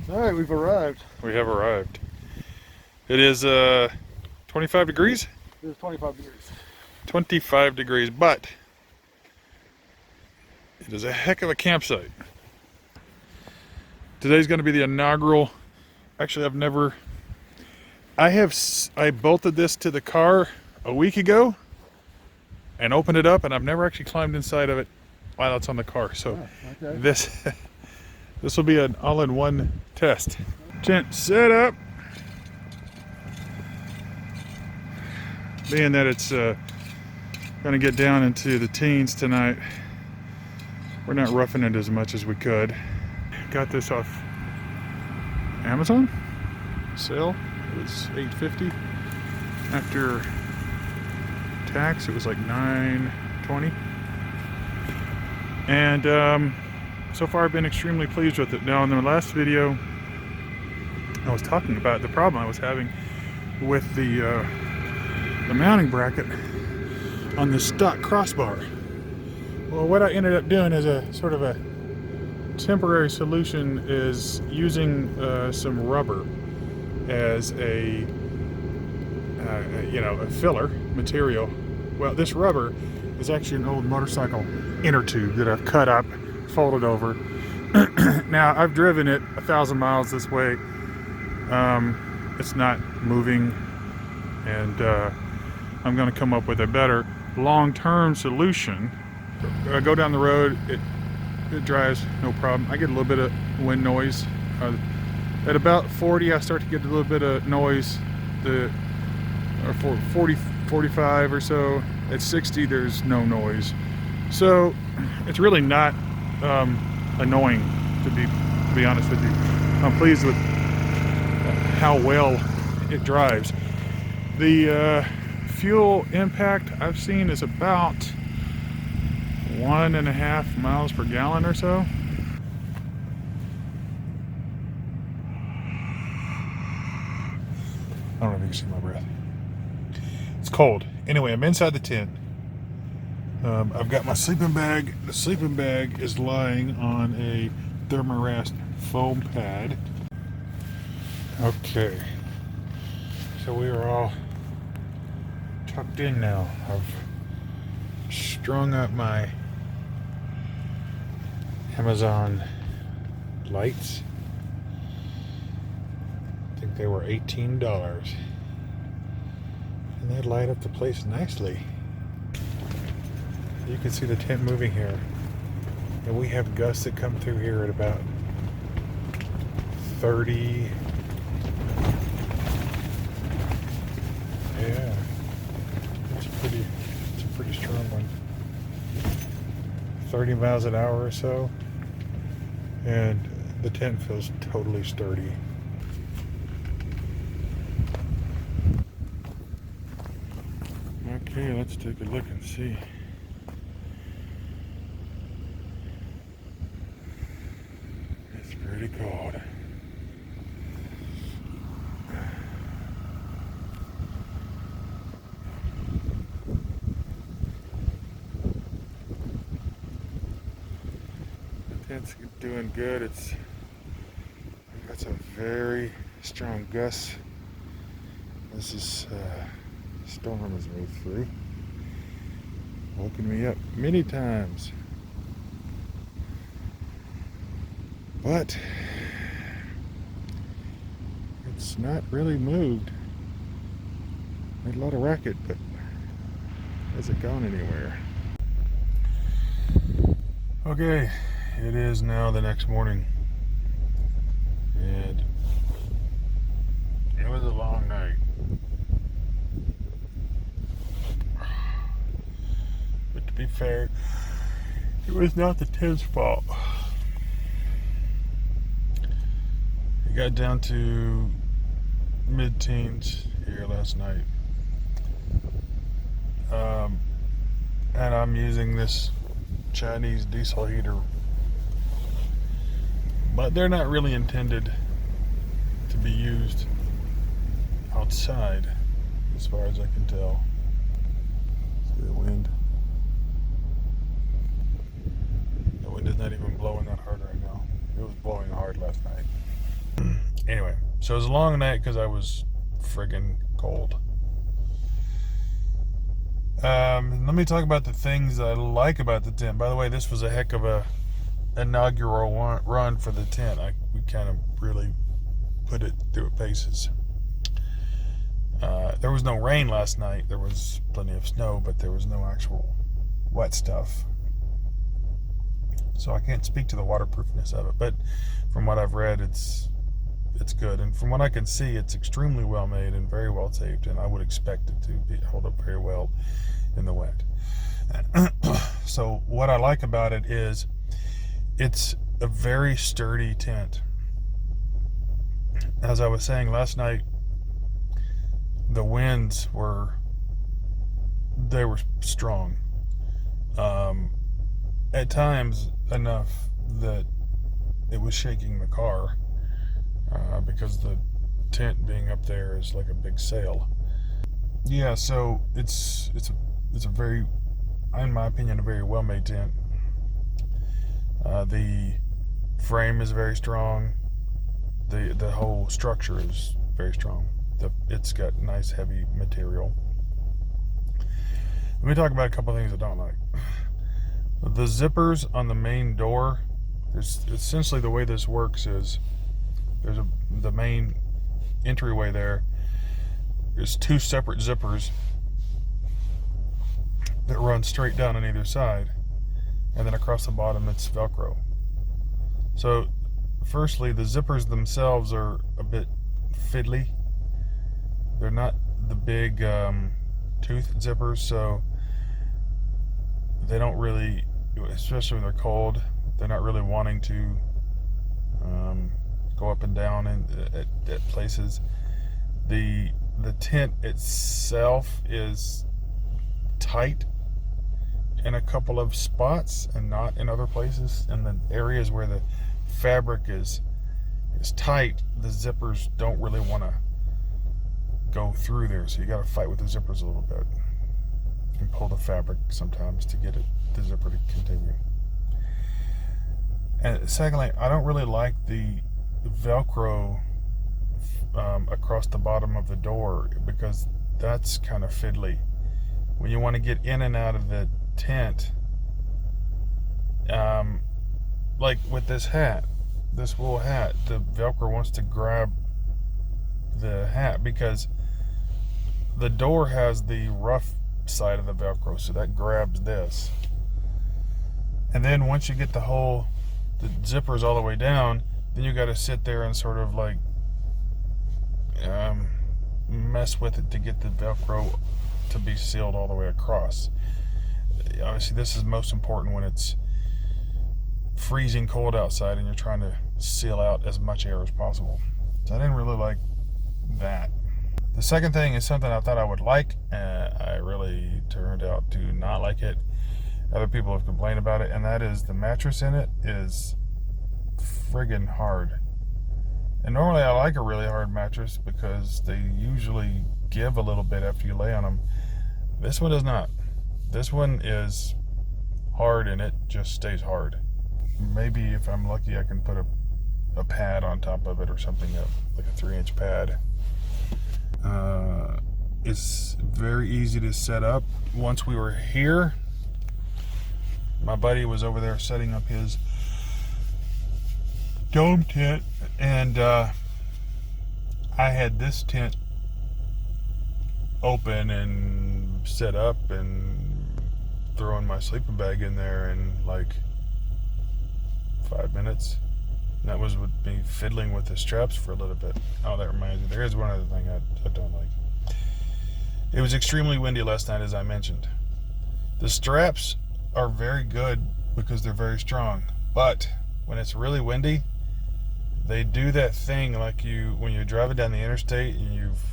All right, we've arrived. We have arrived. It is 25 degrees? It is 25 degrees. 25 degrees, but it is a heck of a campsite. Today's going to be the inaugural. Actually, I bolted this to the car a week ago and opened it up, and I've never actually climbed inside of it while it's on the car. So okay. this will be an all-in-one test. Tent set up. Being that it's going to get down into the teens tonight, we're not roughing it as much as we could. Got this off Amazon sale. It was $8.50. After tax, it was like $9.20. And so far I've been extremely pleased with it. Now in the last video I was talking about the problem I was having with the mounting bracket on the stock crossbar. Well, what I ended up doing as a sort of a temporary solution is using some rubber as a filler material. Well, this rubber is actually an old motorcycle inner tube that I've cut up, folded over. Now I've driven it 1,000 miles this way. It's not moving, and I'm going to come up with a better long-term solution. I go down the road, it drives no problem. I get a little bit of wind noise. At about 40, I start to get a little bit of noise. Or 40, 45 or so. At 60, there's no noise. So it's really not annoying, to be honest with you. I'm pleased with how well it drives. The fuel impact I've seen is about 1.5 miles per gallon or so. I don't know if you can see my breath. It's cold. Anyway, I'm inside the tent. I've got my sleeping bag. The sleeping bag is lying on a thermarest foam pad. Okay. So we are all tucked in now. I've strung up my Amazon lights. I think they were $18. And they light up the place nicely. You can see the tent moving here. And we have gusts that come through here at about 30. Yeah. It's a pretty strong one. 30 miles an hour or so. And the tent feels totally sturdy. Okay, let's take a look and see. It's pretty cold. The tent's doing good. It's got some very strong gusts. This is storm has moved through, woken me up many times, but it's not really moved. Made a lot of racket, but hasn't gone anywhere. Okay, it is now the next morning, and it was a long night. But to be fair, it was not the tent's fault. It got down to mid-teens here last night. And I'm using this Chinese diesel heater, but they're not really intended to be used outside as far as I can tell. See the wind? The wind is not even blowing that hard right now. It was blowing hard last night. Anyway, so it was a long night because I was friggin' cold. Let me talk about the things I like about the tent. By the way, this was a heck of a inaugural run for the tent. We kind of really put it through its paces. There was no rain last night. There was plenty of snow, but there was no actual wet stuff. So I can't speak to the waterproofness of it. But from what I've read, it's good. And from what I can see, it's extremely well made and very well taped. And I would expect it to hold up very well in the wet. So what I like about it is it's a very sturdy tent. As I was saying last night, the winds were strong. At times enough that it was shaking the car, because the tent being up there is like a big sail. Yeah, so it's a very, in my opinion, a very well-made tent. The frame is very strong. The whole structure is very strong. It's got nice heavy material. Let me talk about a couple of things I don't like. The zippers on the main door. There's essentially, the way this works is there's the main entryway there. There's two separate zippers that run straight down on either side, and then across the bottom it's Velcro. So firstly, the zippers themselves are a bit fiddly. They're not the big tooth zippers, so they don't really, especially when they're cold, they're not really wanting to go up and down at places. The tent itself is tight in a couple of spots and not in other places. And the areas where the fabric is tight, the zippers don't really want to go through there, so you got to fight with the zippers a little bit and pull the fabric sometimes to get the zipper to continue. And secondly, I don't really like the Velcro across the bottom of the door, because that's kind of fiddly. When you want to get in and out of the tent, like with this wool hat, the Velcro wants to grab the hat because the door has the rough side of the Velcro, so that grabs this. And then once you get the zippers all the way down, then you got to sit there and sort of like mess with it to get the Velcro to be sealed all the way across. Obviously, this is most important when it's freezing cold outside and you're trying to seal out as much air as possible. So I didn't really like that. The second thing is something I thought I would like, and I really turned out to not like it. Other people have complained about it, and that is the mattress in it is friggin' hard. And normally I like a really hard mattress because they usually give a little bit after you lay on them. This one does not. This one is hard and it just stays hard. Maybe if I'm lucky I can put a pad on top of it or something, like a 3-inch pad. It's very easy to set up. Once we were here, my buddy was over there setting up his dome tent, and I had this tent open and set up and throwing my sleeping bag in there in like 5 minutes. And that was with me fiddling with the straps for a little bit. Oh, that reminds me, there is one other thing I don't like. It was extremely windy last night, as I mentioned. The straps are very good because they're very strong, but when it's really windy, they do that thing like when you're driving down the interstate and you've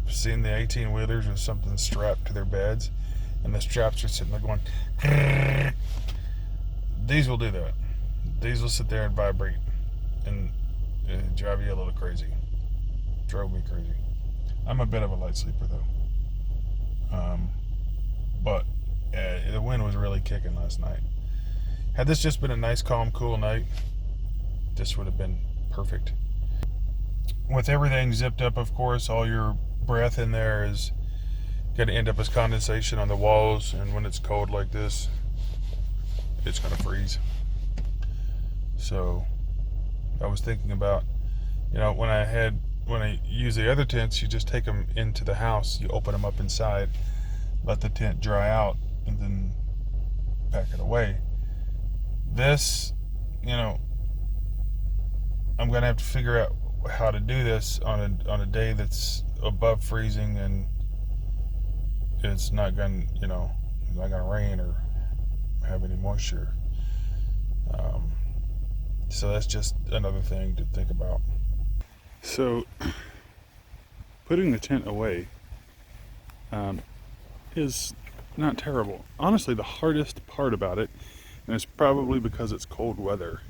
seen the 18-wheelers with something strapped to their beds and the straps are sitting there going. These will do that. These will sit there and vibrate and drive you a little crazy. Drove me crazy. I'm a bit of a light sleeper though. But the wind was really kicking last night. Had this just been a nice, calm, cool night, this would have been perfect. with everything zipped up, of course, all your breath in there is going to end up as condensation on the walls, and when it's cold like this, it's going to freeze. So I was thinking about, you know, when I use the other tents, you just take them into the house, you open them up inside, let the tent dry out, and then pack it away. This, you know, I'm gonna have to figure out how to do this on a day that's above freezing and it's not gonna, you know, not gonna rain or have any moisture. So that's just another thing to think about. So putting the tent away is not terrible. Honestly, the hardest part about it, and it's probably because it's cold weather,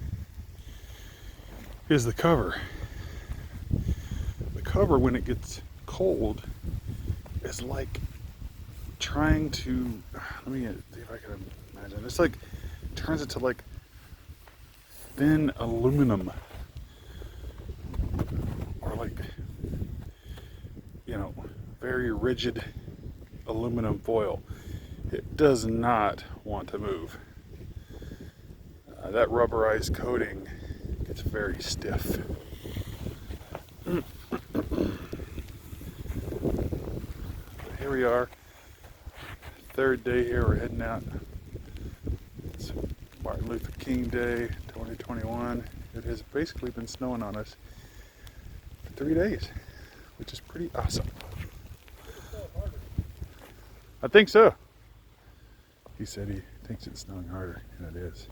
is the cover. The cover, when it gets cold, is like trying to, let me see if I can imagine. It's like, turns it to like thin aluminum, or like, you know, very rigid aluminum foil. It does not want to move. That rubberized coating gets very stiff. But here we are, third day here. We're heading out. It's Martin Luther King Day 2021. It has basically been snowing on us for 3 days, which is pretty awesome. I think so. He said he thinks it's snowing harder, and it is.